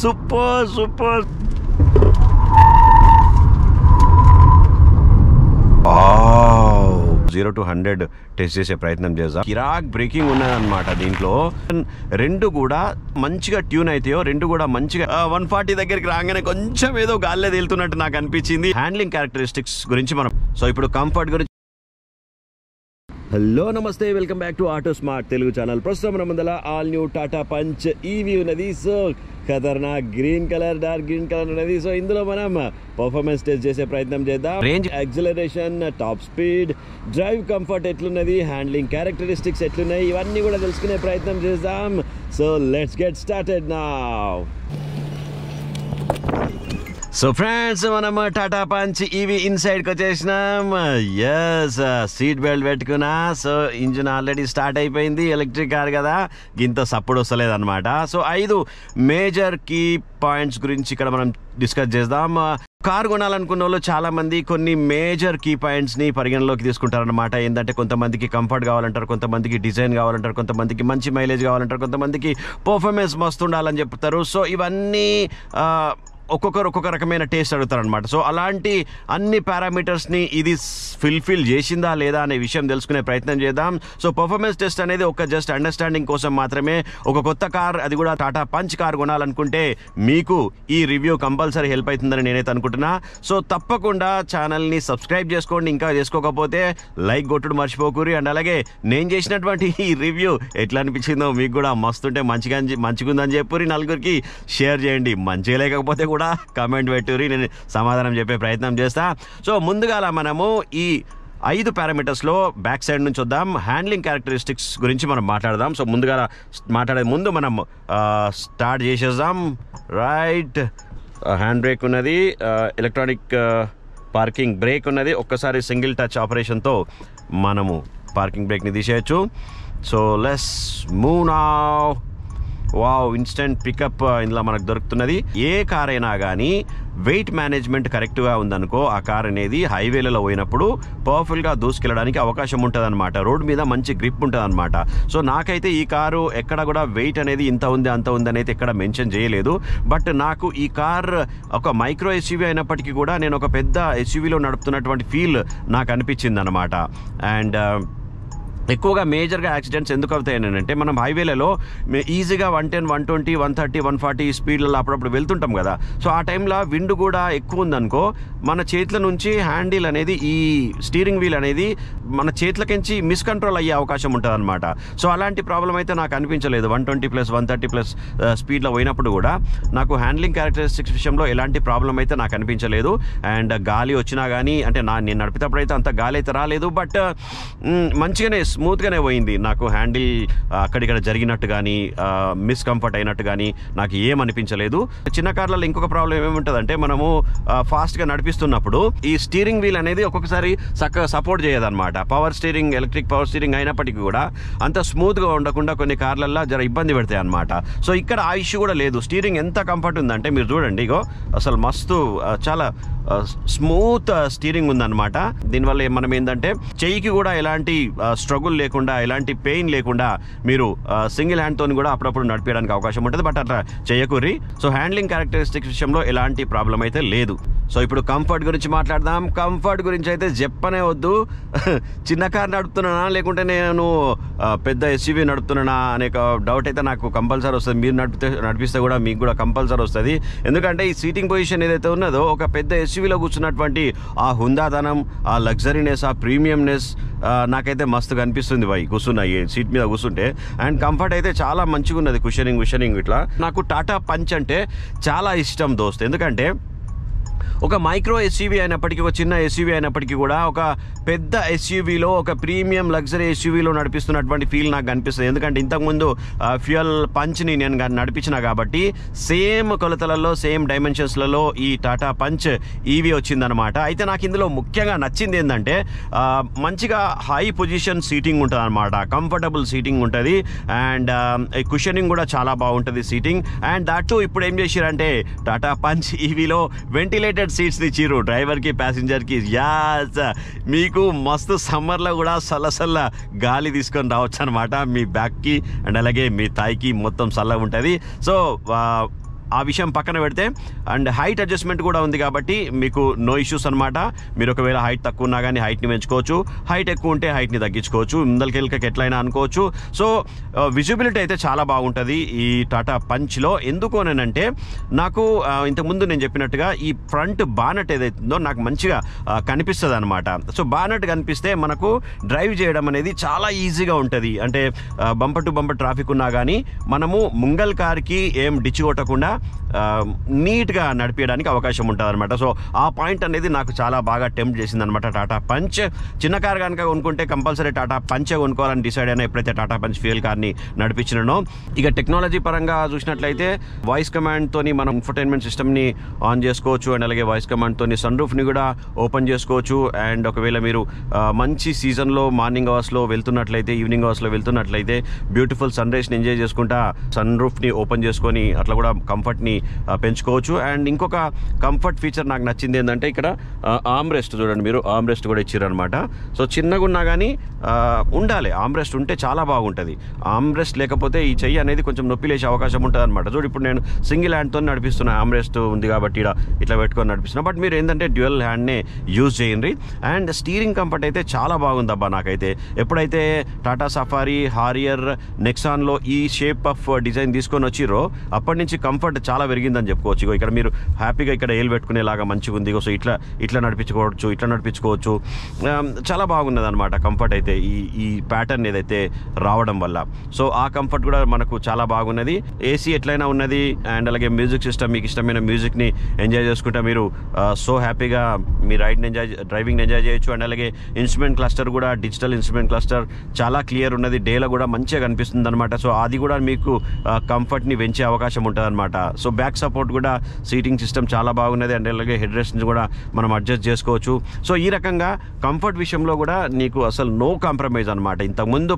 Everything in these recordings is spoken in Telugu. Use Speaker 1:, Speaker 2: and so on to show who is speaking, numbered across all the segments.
Speaker 1: సూపర్ 0 to 100 టెస్ట్ చేసే ప్రయత్నం చేద్దాం. కిరాక్ బ్రేకింగ్ ఉన్నదన్నమాట దీంట్లో. రెండు కూడా మంచిగా ట్యూన్ అయితాయో, రెండు కూడా మంచిగా 140 దగ్గరికి రాగానే కొంచెం ఏదో గాల్లో తేలుతున్నట్టు నాకు అనిపించింది. హ్యాండ్లింగ్ క్యారెక్టరిస్టిక్స్ గురించి మనం ఇప్పుడు కంఫర్ట్ గురించి. హలో నమస్తే, welcome back to auto smart Telugu channel. ప్రస్తుతం మన ముందల all new Tata punch EV ఉన్నది. సో ఖతర్నాక్ green colour, dark green colour ఉన్నది. సో ఇందులో మనం పర్ఫార్మెన్స్ టెస్ట్ చేసే ప్రయత్నం చేద్దాం. Range, acceleration, top speed, drive comfort ఎట్లున్నది, హ్యాండ్లింగ్ క్యారెక్టరిస్టిక్స్ ఎట్లున్నాయి, ఇవన్నీ కూడా తెలుసుకునే ప్రయత్నం చేద్దాం. So let's get started now. So friends, మనం టాటా పంచ్ ఈవీ ఇన్సైడ్కి వచ్చేసినాం. ఎస్, సీట్ బెల్ట్ పెట్టుకున్నా. సో ఇంజిన్ ఆల్రెడీ స్టార్ట్ అయిపోయింది. ఎలక్ట్రిక్ కార్ కదా, ఇంత సపోర్ట్ వస్తలేదు అనమాట. సో 5 మేజర్ కీ పాయింట్స్ గురించి ఇక్కడ మనం డిస్కస్ చేద్దాం. కార్ కొనాలనుకున్న వాళ్ళు చాలా మంది కొన్ని మేజర్ కీ పాయింట్స్ ని పరిగణలోకి తీసుకుంటారనమాట. ఏంటంటే కొంతమందికి కంఫర్ట్ కావాలంటారు, కొంతమందికి డిజైన్ కావాలంటారు, కొంతమందికి మంచి మైలేజ్ కావాలంటారు, కొంతమందికి పర్ఫార్మెన్స్ మస్తు ఉండాలని చెప్తారు. సో ఇవన్నీ ఒక్కొక్క రకమైన టేస్ట్ అడుగుతారనమాట. సో అలాంటి అన్ని పారామీటర్స్ని ఇది ఫుల్ఫిల్ చేసిందా లేదా అనే విషయం తెలుసుకునే ప్రయత్నం చేద్దాం. సో పర్ఫార్మెన్స్ టెస్ట్ అనేది ఒక జస్ట్ అండర్స్టాండింగ్ కోసం మాత్రమే. ఒక కొత్త కార్, అది కూడా టాటా పంచ్ కార్ కొనాలనుకుంటే మీకు ఈ రివ్యూ కంపల్సరీ హెల్ప్ అవుతుందని నేనైతే అనుకుంటున్నా. సో తప్పకుండా ఛానల్ని సబ్స్క్రైబ్ చేసుకోండి, ఇంకా చేసుకోకపోతే లైక్ కొట్టుడు మర్చిపోకూరి. అండ్ అలాగే నేను చేసినటువంటి ఈ రివ్యూ ఎట్లా అనిపించిందో మీకు కూడా మస్తుంటే మంచిగుందని చెప్పురి, నలుగురికి షేర్ చేయండి. మంచిగా లేకపోతే కూడా కామెంట్ పెట్టురి, నేను సమాధానం చెప్పే ప్రయత్నం చేస్తా. సో ముందుగా మనము ఈ 5 పారామీటర్స్లో బ్యాక్ సైడ్ నుంచి వద్దాం. హ్యాండ్లింగ్ క్యారెక్టరిస్టిక్స్ గురించి మనం మాట్లాడదాం. సో ముందుగా మాట్లాడే ముందు మనం స్టార్ట్ చేసేద్దాం. రైట్, హ్యాండ్ బ్రేక్ ఉన్నది, ఎలక్ట్రానిక్ పార్కింగ్ బ్రేక్ ఉన్నది. ఒక్కసారి సింగిల్ టచ్ ఆపరేషన్తో మనము పార్కింగ్ బ్రేక్ని తీసేయచ్చు. So let's move now. Wow, instant pickup ఇందులో మనకు దొరుకుతున్నది. ఏ కార్ అయినా కానీ వెయిట్ మేనేజ్మెంట్ కరెక్ట్గా ఉందనుకో, ఆ కార్ అనేది హైవేలలో పోయినప్పుడు పవర్ఫుల్గా దూసుకెళ్ళడానికి అవకాశం ఉంటుంది అనమాట. రోడ్ మీద మంచి గ్రిప్ ఉంటుంది అనమాట. సో నాకైతే ఈ కారు ఎక్కడ కూడా వెయిట్ అనేది ఇంత ఉంది అంత ఉంది అనేది ఎక్కడ మెన్షన్ చేయలేదు. బట్ నాకు ఈ కార్ ఒక మైక్రో ఎస్యూవీ అయినప్పటికీ కూడా నేను ఒక పెద్ద ఎస్యూవీలో నడుపుతున్నటువంటి ఫీల్ నాకు అనిపించింది అనమాట. అండ్ ఎక్కువగా మేజర్గా యాక్సిడెంట్స్ ఎందుకు అవుతాయి అంటే, మనం హైవేలలో ఈజీగా 110, 120, 130, 140 స్పీడ్లలో అప్పుడప్పుడు వెళ్తుంటాం కదా. సో ఆ టైంలో విండ్ కూడా ఎక్కువ ఉందనుకో, మన చేతుల నుంచి హ్యాండిల్ అనేది, ఈ స్టీరింగ్ వీల్ అనేది మన చేతులకించి మిస్కంట్రోల్ అయ్యే అవకాశం ఉంటుంది అనమాట. సో అలాంటి ప్రాబ్లం అయితే నాకు అనిపించలేదు. 120+, 130+ స్పీడ్లో పోయినప్పుడు కూడా నాకు హ్యాండ్లింగ్ క్యారెక్టరిస్టిక్స్ విషయంలో ఎలాంటి ప్రాబ్లం అయితే నాకు అనిపించలేదు. అండ్ గాలి వచ్చినా కానీ, అంటే నేను నడిపేటప్పుడు అయితే అంత గాలి అయితే రాలేదు, బట్ మంచిగానే స్మూత్గానే పోయింది. నాకు హ్యాండిల్ అక్కడిక్కడ జరిగినట్టు కానీ, మిస్కంఫర్ట్ అయినట్టు కానీ నాకు ఏమనిపించలేదు. చిన్న కార్లలో ఇంకొక ప్రాబ్లం ఏముంటుందంటే, మనము ఫాస్ట్గా నడిపిస్తున్నప్పుడు ఈ స్టీరింగ్ వీల్ అనేది ఒక్కొక్కసారి చక్కగా సపోర్ట్ చేయదన్నమాట. Power steering, electric power steering అయినప్పటికీ కూడా అంత స్మూత్గా ఉండకుండా కొన్ని కార్లల్లో జర ఇబ్బంది పెడతాయి అనమాట. సో ఇక్కడ ఆ ఇష్యూ కూడా లేదు. స్టీరింగ్ ఎంత కంఫర్ట్ ఉందంటే మీరు చూడండి, ఇగో అసలు మస్తు చాలా స్మూత్ స్టీరింగ్ ఉందన్నమాట. దీనివల్ల మనం ఏంటంటే చెయ్యికి కూడా ఎలాంటి స్ట్రగుల్ లేకుండా, ఎలాంటి పెయిన్ లేకుండా మీరు సింగిల్ హ్యాండ్తో కూడా అప్పుడప్పుడు నడిపించడానికి అవకాశం ఉంటుంది. బట్ అట్లా చేయకూరి. సో హ్యాండ్లింగ్ క్యారెక్టరిస్టిక్స్ విషయంలో ఎలాంటి ప్రాబ్లం అయితే లేదు. సో ఇప్పుడు కంఫర్ట్ గురించి మాట్లాడదాం. కంఫర్ట్ గురించి అయితే చెప్పనే వద్దు. చిన్న కార్ నడుపుతున్నానా లేకుంటే నేను పెద్ద ఎస్యూవీ నడుపుతున్నానా అనే డౌట్ అయితే నాకు కంపల్సరీ వస్తుంది. మీరు నడిపిస్తే కూడా మీకు కూడా కంపల్సరీ వస్తుంది. ఎందుకంటే ఈ సీటింగ్ పొజిషన్ ఏదైతే ఉన్నదో, ఒక పెద్ద ఎస్యూవీలో కూర్చున్నటువంటి ఆ హుందాతనం, ఆ లగ్జరీనెస్, ఆ ప్రీమియంనెస్ నాకైతే మస్తుగా అనిపిస్తుంది కూర్చున్నా ఈ సీట్ మీద కూర్చుంటే. అండ్ కంఫర్ట్ అయితే చాలా మంచిగా ఉన్నది. కుషనింగ్ ఇట్లా నాకు టాటా పంచ్ అంటే చాలా ఇష్టం దోస్త్. ఎందుకంటే ఒక మైక్రో ఎస్యూవీ అయినప్పటికీ, ఒక చిన్న ఎస్యూవీ అయినప్పటికీ కూడా ఒక పెద్ద ఎస్యూవీలో, ఒక ప్రీమియం లగ్జరీ ఎస్యూవీలో నడిపిస్తున్నటువంటి ఫీల్ నాకు కనిపిస్తుంది. ఎందుకంటే ఇంతకుముందు ఫ్యూయల్ పంచ్ని నేను నడిపించిన కాబట్టి సేమ్ కొలతలలో, సేమ్ డైమెన్షన్స్లలో ఈ టాటా పంచ్ ఈవీ వచ్చిందనమాట. అయితే నాకు ఇందులో ముఖ్యంగా నచ్చింది ఏంటంటే, మంచిగా హై పొజిషన్ సీటింగ్ ఉంటుంది అనమాట. కంఫర్టబుల్ సీటింగ్ ఉంటుంది. అండ్ కుషనింగ్ కూడా చాలా బాగుంటుంది సీటింగ్. అండ్ దాట్ ఇప్పుడు ఏం చేశారంటే టాటా పంచ్ ఈవీలో వెంటిలేటెడ్ సీట్స్ని ఇచ్చిర్రు డ్రైవర్కి ప్యాసింజర్కి. యాస్ మీకు మస్తు సమ్మర్లో కూడా సల్ల గాలి తీసుకొని రావచ్చు అనమాట మీ బ్యాక్కి అండ్ అలాగే మీ థాయికి మొత్తం చల్లగా ఉంటుంది. సో ఆ విషయం పక్కన పెడితే అండ్ హైట్ అడ్జస్ట్మెంట్ కూడా ఉంది కాబట్టి మీకు నో ఇష్యూస్ అనమాట. మీరు ఒకవేళ హైట్ తక్కువ ఉన్నా కానీ హైట్ని పెంచుకోవచ్చు, హైట్ ఎక్కువ ఉంటే హైట్ని తగ్గించుకోవచ్చు, ముందలకెళ్ళకి ఎట్లయినా అనుకోవచ్చు. సో విజిబిలిటీ అయితే చాలా బాగుంటుంది ఈ టాటా పంచ్లో. ఎందుకు అనంటే నాకు ఇంతకుముందు నేను చెప్పినట్టుగా ఈ ఫ్రంట్ బానట్ ఏదైతుందో నాకు మంచిగా కనిపిస్తుంది అనమాట. సో బానట్ కనిపిస్తే మనకు డ్రైవ్ చేయడం అనేది చాలా ఈజీగా ఉంటుంది. అంటే బంపర్ టు బంపర్ ట్రాఫిక్ ఉన్నా కానీ మనము ముంగల్ కార్కి ఏం డిచ్ కొట్టకుండా నీట్గా నడిపించడానికి అవకాశం ఉంటుంది అనమాట. సో ఆ పాయింట్ అనేది నాకు చాలా బాగా టెంప్ట్ చేసింది అనమాట టాటా పంచ్. చిన్న కార్ కనుక కొనుక్కుంటే కంపల్సరీ టాటా పంచే కొనుక్కోవాలని డిసైడ్ అయినా ఎప్పుడైతే టాటా పంచ్ ఫ్యూయల్ కార్ని నడిపించినానో. ఇక టెక్నాలజీ పరంగా చూసినట్లయితే వాయిస్ కమాండ్తోని మనం ఇన్ఫర్టైన్మెంట్ సిస్టమ్ని ఆన్ చేసుకోవచ్చు అండ్ అలాగే వాయిస్ కమాండ్తోని సన్ రూఫ్ని కూడా ఓపెన్ చేసుకోవచ్చు. అండ్ ఒకవేళ మీరు మంచి సీజన్లో మార్నింగ్ అవర్స్లో వెళ్తున్నట్లయితే ఈవినింగ్ అవర్స్లో వెళ్తున్నట్లయితే బ్యూటిఫుల్ సన్ రైజ్ని ఎంజాయ్ చేసుకుంటా సన్ రూఫ్ని ఓపెన్ చేసుకొని అట్లా కూడా కంఫర్ట్ని పెంచుకోవచ్చు. అండ్ ఇంకొక కంఫర్ట్ ఫీచర్ నాకు నచ్చింది ఏంటంటే ఇక్కడ ఆర్మ్ రెస్ట్ చూడండి, మీరు ఆర్మ్ రెస్ట్ కూడా ఇచ్చారనమాట. సో చిన్నగా ఉన్నా కానీ ఉండాలి, ఆర్మ్ రెస్ట్ ఉంటే చాలా బాగుంటుంది. ఆర్మ్ రెస్ట్ లేకపోతే ఈ చెయ్యి అనేది కొంచెం నొప్పి లేచే అవకాశం ఉంటుంది అనమాట. చూడు ఇప్పుడు నేను సింగిల్ హ్యాండ్తో నడిపిస్తున్నా, ఆర్మ్ రెస్ట్ ఉంది కాబట్టి ఇట్లా పెట్టుకొని నడిపిస్తున్నా. బట్ మీరు ఏంటంటే డ్యూయల్ హ్యాండ్నే యూజ్ చేయండి. అండ్ స్టీరింగ్ కంఫర్ట్ అయితే చాలా బాగుందబ్బా నాకైతే. ఎప్పుడైతే టాటా సఫారీ, హారియర్, నెక్సాన్లో ఈ షేప్ ఆఫ్ డిజైన్ తీసుకొని వచ్చిర్రో అప్పటి నుంచి కంఫర్ట్ చాలా పెరిగిందని చెప్పుకోవచ్చు. ఇక్కడ మీరు హ్యాపీగా ఇక్కడ ఏలు పెట్టుకునేలాగా మంచిగా ఉంది. సో ఇట్లా నడిపించుకోవచ్చు. చాలా బాగున్నది అనమాట కంఫర్ట్ అయితే ఈ ప్యాటర్న్ ఏదైతే రావడం వల్ల. సో ఆ కంఫర్ట్ కూడా మనకు చాలా బాగున్నది. ఏసీ ఎట్లయినా ఉన్నది అండ్ అలాగే మ్యూజిక్ సిస్టమ్, మీకు ఇష్టమైన మ్యూజిక్ని ఎంజాయ్ చేసుకుంటా మీరు సో హ్యాపీగా మీ డ్రైవింగ్ని ఎంజాయ్ చేయొచ్చు. అండ్ అలాగే ఇన్స్ట్రుమెంట్ క్లస్టర్ కూడా డిజిటల్ ఇన్స్ట్రుమెంట్ క్లస్టర్ చాలా క్లియర్ ఉన్నది, డేలో కూడా మంచిగా కనిపిస్తుంది అనమాట. సో అది కూడా మీకు కంఫర్ట్ని పెంచే అవకాశం ఉంటుంది అనమాట. సో బ్యాక్ సపోర్ట్ కూడా సీటింగ్ సిస్టమ్ చాలా బాగున్నది అండ్ అలాగే హెడ్ రెస్ట్ని కూడా మనం అడ్జస్ట్ చేసుకోవచ్చు. సో ఈ రకంగా కంఫర్ట్ విషయంలో కూడా నీకు అసలు నో కాంప్రమైజ్ అనమాట. ఇంతకుముందు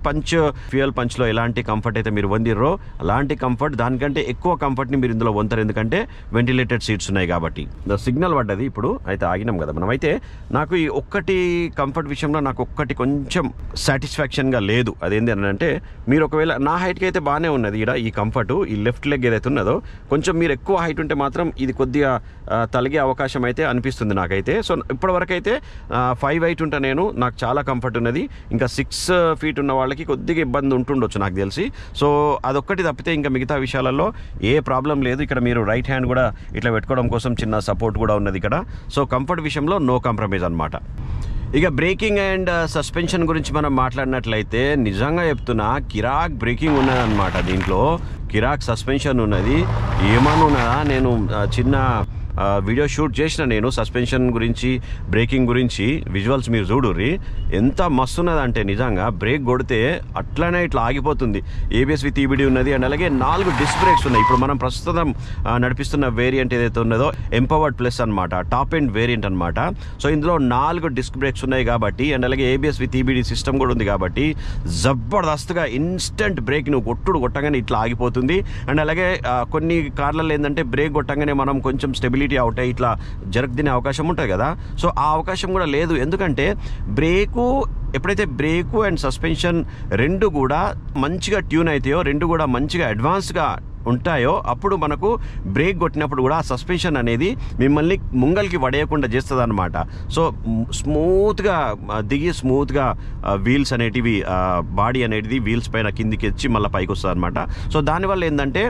Speaker 1: ఫ్యూయల్ పంచ్లో ఎలాంటి కంఫర్ట్ అయితే మీరు పొందిర్రో అలాంటి కంఫర్ట్, దానికంటే ఎక్కువ కంఫర్ట్ని మీరు ఇందులో పొందరు. ఎందుకంటే వెంటిలేటెడ్ సీట్స్ ఉన్నాయి కాబట్టి. సిగ్నల్ పడ్డది ఇప్పుడు అయితే ఆగినాం కదా మనం. అయితే నాకు ఈ ఒక్కటి కంఫర్ట్ విషయంలో నాకు ఒక్కటి కొంచెం సాటిస్ఫాక్షన్గా లేదు. అదేంటి అని అంటే మీరు ఒకవేళ నా హైట్కి అయితే బాగానే ఉన్నది ఈ కంఫర్ట్, ఈ లెఫ్ట్ లెగ్ ఏదైతే ఉన్నదో కొంచెం మీరు ఎక్కువ హైట్ ఉంటే మాత్రం ఇది కొద్దిగా తలిగే అవకాశం అయితే అనిపిస్తుంది నాకైతే. సో ఇప్పటివరకు అయితే 5 హైట్ ఉంటా నాకు చాలా కంఫర్ట్ ఉన్నది. ఇంకా 6 ఫీట్ ఉన్న వాళ్ళకి కొద్దిగా ఇబ్బంది ఉంటుండొచ్చు నాకు తెలిసి. సో అదొక్కటి తప్పితే ఇంకా మిగతా విషయాలలో ఏ ప్రాబ్లం లేదు. ఇక్కడ మీరు రైట్ హ్యాండ్ కూడా ఇట్లా పెట్టుకోవడం కోసం చిన్న సపోర్ట్ కూడా ఉన్నది ఇక్కడ. సో కంఫర్ట్ విషయంలో నో కాంప్రమైజ్ అనమాట. ఇక బ్రేకింగ్ అండ్ సస్పెన్షన్ గురించి మనం మాట్లాడినట్లయితే నిజంగా చెప్తున్నా కిరాక్ బ్రేకింగ్ ఉన్నదన్నమాట. దీంట్లో కిరాక్ సస్పెన్షన్ ఉన్నది. ఏమన్నా ఉన్నదా, నేను చిన్న వీడియో షూట్ చేసిన నేను సస్పెన్షన్ గురించి, బ్రేకింగ్ గురించి. విజువల్స్ మీరు చూడుర్రి, ఎంత మస్తున్నదంటే నిజంగా బ్రేక్ కొడితే అట్లనే ఇట్లా ఆగిపోతుంది. ఏబిఎస్ విత్ ఈబిడి ఉన్నది అండ్ అలాగే 4 డిస్క్ బ్రేక్స్ ఉన్నాయి. ఇప్పుడు మనం ప్రస్తుతం నడిపిస్తున్న వేరియంట్ ఏదైతే ఉన్నదో ఎంపవర్డ్ ప్లస్ అనమాట, టాప్ ఎండ్ వేరియంట్ అనమాట. సో ఇందులో 4 డిస్క్ బ్రేక్స్ ఉన్నాయి కాబట్టి అండ్ అలాగే ఏబిఎస్ విత్ ఈబిడి సిస్టమ్ కూడా ఉంది కాబట్టి జబర్దస్త్గా ఇన్స్టెంట్ బ్రేక్ నువ్వు కొట్టగానే ఇట్లా ఆగిపోతుంది. అండ్ అలాగే కొన్ని కార్లలో ఏంటంటే బ్రేక్ కొట్టగానే మనం కొంచెం స్టెబిలిటీ అవుట్ అయ్యి ఇట్లా జరగదినే అవకాశం ఉంటుంది కదా. సో ఆ అవకాశం కూడా లేదు. ఎందుకంటే ఎప్పుడైతే బ్రేకు అండ్ సస్పెన్షన్ రెండు కూడా మంచిగా ట్యూన్ అవుతాయో, రెండు కూడా మంచిగా అడ్వాన్స్గా ఉంటాయో అప్పుడు మనకు బ్రేక్ కొట్టినప్పుడు కూడా ఆ సస్పెన్షన్ అనేది మిమ్మల్ని ముంగల్కి పడేయకుండా చేస్తుంది అనమాట. సో స్మూత్గా దిగి స్మూత్గా వీల్స్ అనేటివి, బాడీ అనేది వీల్స్ పైన కిందికి వచ్చి మళ్ళీ పైకి వస్తుంది అనమాట. సో దానివల్ల ఏంటంటే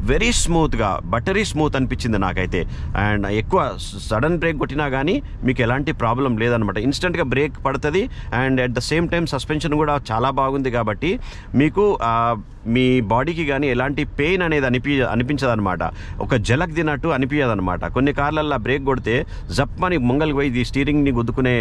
Speaker 1: వెరీ స్మూత్గా, బటరీ స్మూత్ అనిపించింది నాకైతే. అండ్ ఎక్కువ సడన్ బ్రేక్ కొట్టినా కానీ మీకు ఎలాంటి ప్రాబ్లం లేదనమాట. ఇన్స్టెంట్గా బ్రేక్ పడుతుంది and at the same time suspension కూడా చాలా బాగుంది కాబట్టి మీకు మీ బాడీకి కానీ ఎలాంటి పెయిన్ అనేది అనిపించదనమాట. ఒక జలక్ తిన్నట్టు అనిపించదనమాట. కొన్ని కార్లల్లో బ్రేక్ కొడితే జప్పని ముంగల్కి పోయి స్టీరింగ్ని గుద్దుకునే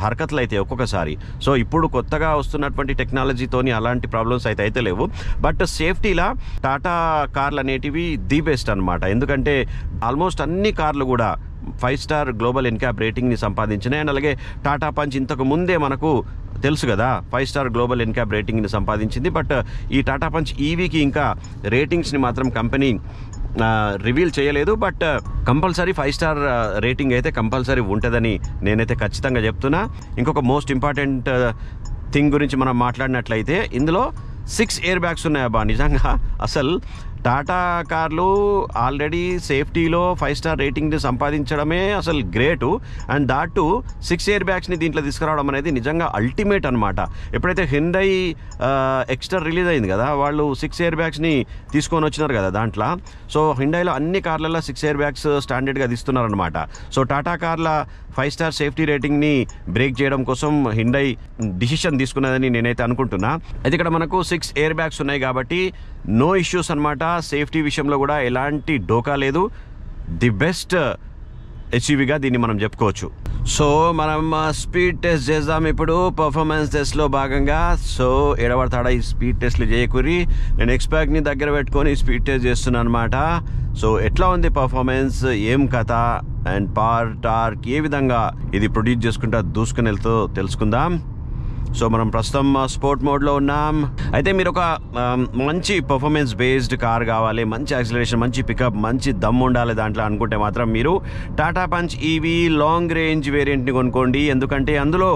Speaker 1: హరకత్లు అయితే ఒక్కొక్కసారి. సో ఇప్పుడు కొత్తగా వస్తున్నటువంటి టెక్నాలజీతోని అలాంటి ప్రాబ్లమ్స్ అయితే లేవు. బట్ సేఫ్టీలా టాటా కార్లు అనేటివి ది బెస్ట్ అనమాట. ఎందుకంటే ఆల్మోస్ట్ అన్ని కార్లు కూడా 5 స్టార్ గ్లోబల్ ఎన్క్యాప్ రేటింగ్ని సంపాదించినాయి. అండ్ అలాగే టాటా పంచ్ ఇంతకు ముందే మనకు తెలుసు కదా 5 స్టార్ గ్లోబల్ ఎన్క్యాప్ రేటింగ్ని సంపాదించింది. బట్ ఈ టాటా పంచ్ ఈవీకి ఇంకా రేటింగ్స్ని మాత్రం కంపెనీ రివీల్ చేయలేదు. బట్ కంపల్సరీ 5 స్టార్ రేటింగ్ అయితే కంపల్సరీ ఉంటుందని నేనైతే ఖచ్చితంగా చెప్తున్నా. ఇంకొక మోస్ట్ ఇంపార్టెంట్ థింగ్ గురించి మనం మాట్లాడినట్లయితే ఇందులో 6 ఎయిర్ బ్యాగ్స్ ఉన్నాయి అబ్బా. నిజంగా అసలు టాటా కార్లు ఆల్రెడీ సేఫ్టీలో 5 స్టార్ రేటింగ్ని సంపాదించడమే అసలు గ్రేటు. అండ్ దాటు 6 ఎయిర్ బ్యాగ్స్ని దీంట్లో తీసుకురావడం అనేది నిజంగా అల్టిమేట్ అనమాట. ఎప్పుడైతే హ్యుండై ఎక్స్ట్రా రిలీజ్ అయింది కదా, వాళ్ళు 6 ఎయిర్ బ్యాగ్స్ని తీసుకొని వచ్చినారు కదా దాంట్లో. సో హ్యుండైలో అన్ని కార్లలో 6 ఎయిర్ బ్యాగ్స్ స్టాండర్డ్గా తీస్తున్నారనమాట. సో టాటా కార్ల 5 స్టార్ సేఫ్టీ రేటింగ్ని బ్రేక్ చేయడం కోసం హ్యుండై డిసిషన్ తీసుకున్నదని నేనైతే అనుకుంటున్నా. అయితే ఇక్కడ మనకు 6 ఎయిర్ బ్యాగ్స్ ఉన్నాయి కాబట్టి నో ఇష్యూస్ అనమాట. సేఫ్టీ విషయంలో కూడా ఎలాంటి డోకా లేదు. ది బెస్ట్ ఎస్యూవీగా దీన్ని మనం చెప్పుకోవచ్చు. సో మనం స్పీడ్ టెస్ట్ చేద్దాం ఇప్పుడు పర్ఫార్మెన్స్ టెస్ట్లో భాగంగా. సో ఎడబడతాడా ఈ స్పీడ్ టెస్ట్లు చేయకూరి, నేను ఎక్స్పాక్ట్ని దగ్గర పెట్టుకొని స్పీడ్ టెస్ట్ చేస్తున్నాను అనమాట. సో ఎట్లా ఉంది పర్ఫార్మెన్స్, ఏం కథ అండ్ పవర్ టార్క్ ఏ విధంగా ఇది ప్రొడ్యూస్ చేసుకుంటా దూసుకుని వెళ్తూ తెలుసుకుందాం. సో మనం ప్రస్తుతం స్పోర్ట్ మోడ్లో ఉన్నాం. అయితే మీరు ఒక మంచి పర్ఫార్మెన్స్ బేస్డ్ కార్ కావాలి, మంచి యాక్సిలరేషన్, మంచి పికప్, మంచి దమ్ ఉండాలి దాంట్లో అనుకుంటే మాత్రం మీరు Tata punch EV long range వేరియంట్ని కొనుక్కోండి. ఎందుకంటే అందులో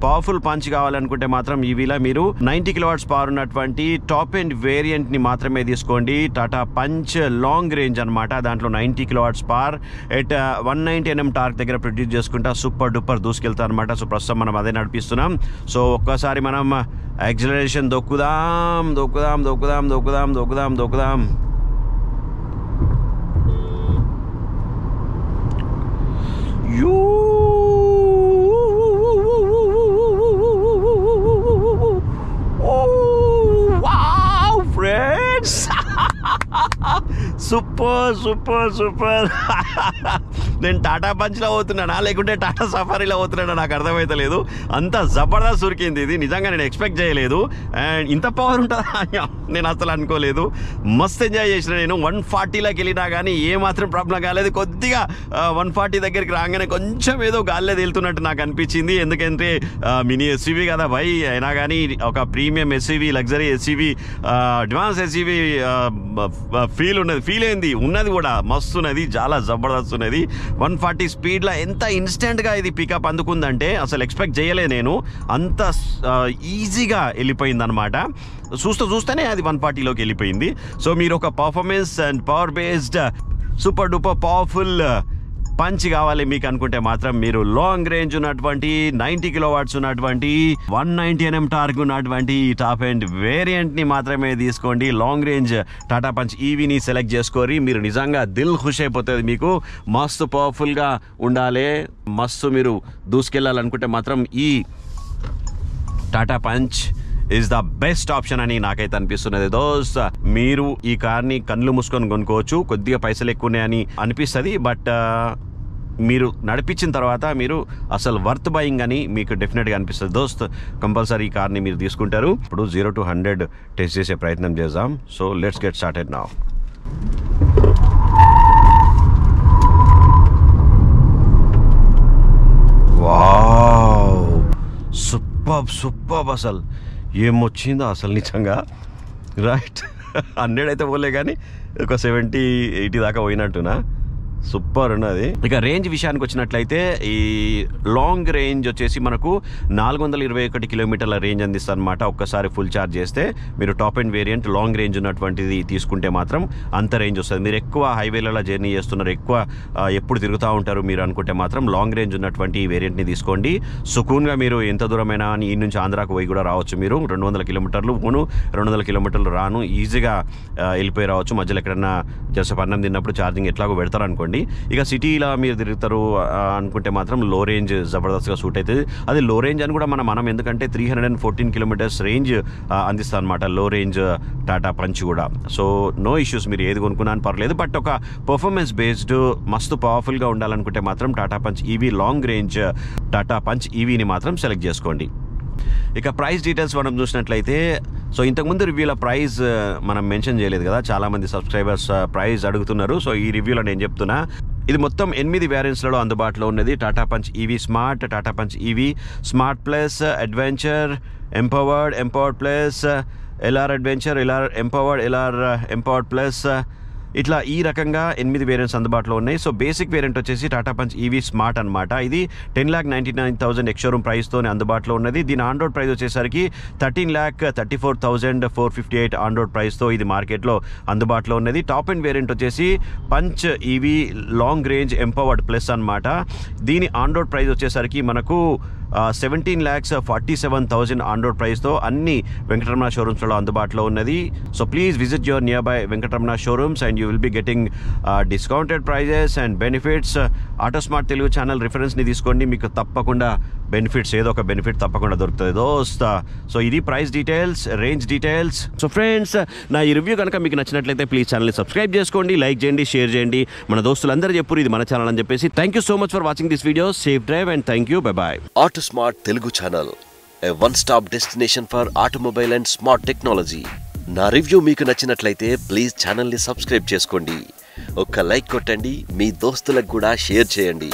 Speaker 1: పవర్ఫుల్ పంచ్ కావాలనుకుంటే మాత్రం ఈవీలో మీరు 90 కిలోవాట్స్ పవర్ ఉన్నటువంటి టాప్ ఎండ్ వేరియంట్ని మాత్రమే తీసుకోండి. టాటా పంచ్ లాంగ్ రేంజ్ అనమాట. దాంట్లో 90 kilowatts power at 190 Nm torque దగ్గర ప్రొడ్యూస్ చేసుకుంటా సూపర్ డూపర్ దూసుకెళ్తా అనమాట. సో ప్రస్తుతం మనం అదే నడిపిస్తున్నాం. సో ఒక్కసారి మనం యాక్సిలరేషన్ దొక్కుదాం దొక్కుదాం దొక్కుదాం దొక్కుదాం దొక్కుదాం దొక్కుదాం. యూ ఫ్రెండ్స్, సూపర్ సూపర్ సూపర్. నేను టాటా పంచ్లో పోతున్నానా లేకుంటే టాటా సఫారీలో పోతున్నానా నాకు అర్థమవుతలేదు. అంత జబర్దస్త్ ఉరికింది ఇది. నిజంగా నేను ఎక్స్పెక్ట్ చేయలేదు. అండ్ ఇంత పవర్ ఉంటుందా నేను అసలు అనుకోలేదు. మస్తు ఎంజాయ్ చేసిన నేను. 140లోకి వెళ్ళినా కానీ ఏమాత్రం ప్రాబ్లం కాలేదు. కొద్దిగా 140 దగ్గరికి రాగానే కొంచెం ఏదో గాల్లో తేలుతున్నట్టు నాకు అనిపించింది. ఎందుకంటే మినీ ఎస్యూవీ కదా భయ్, అయినా కానీ ఒక premium SUV, luxury SUV, advance SUV feel అయింది ఉన్నది కూడా మస్తు ఉన్నది, చాలా జబర్దస్త్ ఉన్నది. 140 స్పీడ్లో ఎంత ఇన్స్టెంట్గా ఇది పికప్ అందుకుందంటే అసలు ఎక్స్పెక్ట్ చేయలే నేను. అంత ఈజీగా వెళ్ళిపోయింది అనమాట. చూస్తేనే అది 140లోకి వెళ్ళిపోయింది. సో మీరు ఒక performance and power based super duper powerful punch కావాలి మీకు అనుకుంటే మాత్రం మీరు లాంగ్ రేంజ్ ఉన్నటువంటి 90 కిలోవాట్స్ ఉన్నటువంటి 190 Nm టార్క్ ఉన్నటువంటి టాప్ ఎండ్ వేరియంట్ని మాత్రమే తీసుకోండి. లాంగ్ రేంజ్ టాటా పంచ్ ఈవీని సెలెక్ట్ చేసుకోరి. మీరు నిజంగా దిల్ ఖుష్ అయిపోతుంది. మీకు మస్తు పవర్ఫుల్గా ఉండాలి, మస్తు మీరు దూసుకెళ్ళాలనుకుంటే మాత్రం ఈ Tata punch is the best option అని నాకైతే అనిపిస్తున్నది దోస్త్. మీరు ఈ కార్ని కళ్ళు మూసుకొని కొనుక్కోవచ్చు. కొద్దిగా పైసలు ఎక్కువ ఉన్నాయని అనిపిస్తుంది, బట్ మీరు నడిపించిన తర్వాత మీరు అసలు వర్త్ బయింగ్ అని మీకు డెఫినెట్గా అనిపిస్తుంది దోస్త్. కంపల్సరీ ఈ కార్ని మీరు తీసుకుంటారు. ఇప్పుడు 0 to 100 టెస్ట్ చేసే ప్రయత్నం చేద్దాం. So let's get started now. Wow, super అసలు ఏమొచ్చిందో అసలు నిజంగా. రైట్ 100 అయితే పోలే కానీ ఒక 70-80 దాకా పోయినట్టునా. సూపర్ ఉన్నది. ఇక రేంజ్ విషయానికి వచ్చినట్లయితే ఈ లాంగ్ రేంజ్ వచ్చేసి మనకు 421 కిలోమీటర్ల రేంజ్ అందిస్తుంది అనమాట. ఒక్కసారి ఫుల్ ఛార్జ్ చేస్తే మీరు top end variant long range ఉన్నటువంటిది తీసుకుంటే మాత్రం అంత రేంజ్ వస్తుంది. మీరు ఎక్కువ హైవేలలో జర్నీ చేస్తున్నారు, ఎక్కువ ఎప్పుడు తిరుగుతూ ఉంటారు మీరు అనుకుంటే మాత్రం లాంగ్ రేంజ్ ఉన్నటువంటి వేరియంట్ని తీసుకోండి. సుకూన్గా మీరు ఎంత దూరమైనా ఈ నుంచి ఆంధ్రాకు పోయి కూడా రావచ్చు. మీరు 200 కిలోమీటర్లు పోను, 200 కిలోమీటర్లు రాను ఈజీగా వెళ్ళిపోయి రావచ్చు. మధ్యలో ఎక్కడన్నా జస్ట్ అన్నం తిన్నప్పుడు ఛార్జింగ్ ఎట్లాగో పెడతారు అనుకోండి. ఇక సిటీలో మీరు తిరుగుతారు అనుకుంటే మాత్రం లో రేంజ్ జబర్దస్త్గా సూట్ అవుతుంది. అది లో రేంజ్ అని కూడా మనం ఎందుకంటే 314 కిలోమీటర్స్ రేంజ్ అందిస్తుంది అనమాట లో రేంజ్ టాటా పంచ్ కూడా. సో నో ఇష్యూస్, మీరు ఏది కొనుక్కున్నా పర్లేదు. బట్ ఒక పర్ఫార్మెన్స్ బేస్డ్ మస్తు పవర్ఫుల్గా ఉండాలనుకుంటే మాత్రం Tata punch EV long range Tata punch ఈవీని మాత్రం సెలెక్ట్ చేసుకోండి. ఇక ప్రైస్ డీటెయిల్స్ మనం చూసినట్లయితే, సో ఇంతకుముందు రివ్యూలో ప్రైస్ మనం మెన్షన్ చేయలేదు కదా, చాలామంది సబ్స్క్రైబర్స్ ప్రైస్ అడుగుతున్నారు. సో ఈ రివ్యూలో నేను చెప్తున్నా, ఇది మొత్తం 8 వేరియంట్స్లలో అందుబాటులో ఉన్నది. Tata punch EV smart, Tata punch EV smart plus, adventure, empowered plus, LR adventure, LR empowered plus, ఇట్లా ఈ రకంగా 8 వేరియంట్స్ అందుబాటులో ఉన్నాయి. సో బేసిక్ వేరియంట్ వచ్చేసి టాటా పంచ్ ఈవీ స్మార్ట్ అనమాట. ఇది 10,99,000 ఎక్స్-షోరూమ్ ప్రైస్తోనే అందుబాటులో ఉన్నది. దీని ఆన్ రోడ్ ప్రైస్ వచ్చేసరికి 13,34,458 ఆన్ రోడ్ ప్రైస్తో ఇది మార్కెట్లో అందుబాటులో ఉన్నది. టాప్ అండ్ వేరియంట్ వచ్చేసి punch EV long range empowered plus అనమాట. దీని ఆన్ రోడ్ ప్రైస్ వచ్చేసరికి మనకు 17,47,000 ఆన్ రోడ్ ప్రైస్తో అన్ని వెంకటరమణ షోరూమ్స్లో అందుబాటులో ఉన్నది. So please visit your nearby Venkataramana showrooms and you will be getting discounted prizes and benefits. Auto smart Telugu channel రిఫరెన్స్ని తీసుకోండి, మీకు తప్పకుండా బెనిఫిట్స్ ఏదో ఒక బెనిఫిట్ తప్పకుండా దొరుకుతుంది దోస్తా. సో ఇది price details, range details. So friends, నా ఈ రివ్యూ కనుక మీకు నచ్చినట్లయితే ప్లీజ్ ఛానల్ని సబ్స్క్రైబ్ చేసుకోండి, లైక్ చేయండి, షేర్ చేయండి. మన దోస్తులందరూ చెప్పు ఇది మన ఛానల్ అని చెప్పేసి. Thank you so much for watching this video. Safe drive and thank you. Bye bye.
Speaker 2: Auto smart Telugu channel, a one stop destination for automobile and smart technology. నా రివ్యూ మీకు నచ్చినట్లయితే ప్లీజ్ ఛానల్ని సబ్స్క్రైబ్ చేసుకోండి, ఒక్క లైక్ కొట్టండి, మీ దోస్తులకు కూడా షేర్ చేయండి.